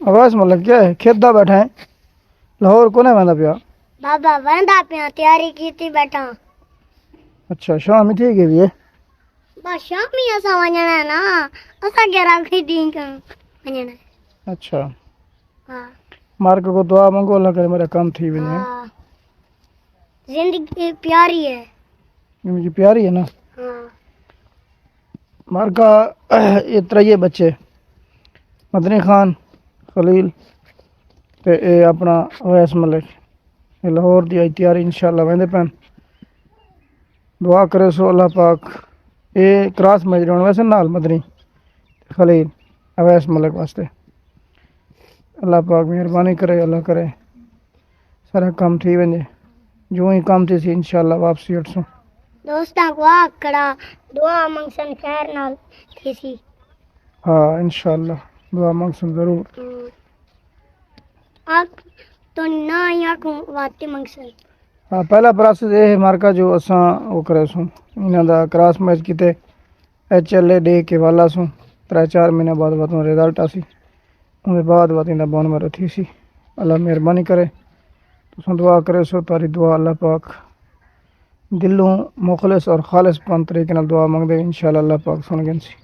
آواز ملک کیا ہے کھیت دا بیٹھا ہے لاہور کونے ویندا پیا بابا ویندا پیا تیاری کیتی بیٹھا اچھا شام تھی گئی ہے بس شامی اسا ونجنا ہے نا اسا گرا کھڈی کن ونجنا اچھا ہاں مارک کو دعا منگو اللہ کرے میرا کام تھی ونے ہاں زندگی پیاری ہے یہ مجھے پیاری ہے نا ہاں مارکا یہ تریے بچے مدنی خان خلیل تے اے اپنا اویس ملک یہ لاہور دی آئی تیاری انشاءاللہ ویندے پین دعا کرے سو اللہ پاک اے کراس میچ رہنے ویسے نال مدنی خلیل اویس ملک واسطے اللہ پاک مہربانی کرے اللہ کرے سارا کام تھی ونجے جو ہی کام تھی سی انشاءاللہ واپسی اٹھسوں دوستاں کو آکڑا دعا منگسن خیر نال تھی سی ہاں انشاءاللہ دعا منگسن ضرور آک تو نہ ہی آکھوں واتے منگسن ہاں پہلا پروسیس یہ ہے مارکا جو اساں وہ کرے سوں انہاں دا کراس میچ کیتے ایچ ایل اے ڈے کے والا سوں 3-4 مہینے بعد وطن رزلٹ آسی ان بعد وطن دا بون مرو تھی سی اللہ مہربانی کرے تساں دعا کرے سو تاری دعا اللہ پاک دلوں مخلص اور خالص پان طریقے نال دعا منگدے انشاءاللہ اللہ پاک سن گن سی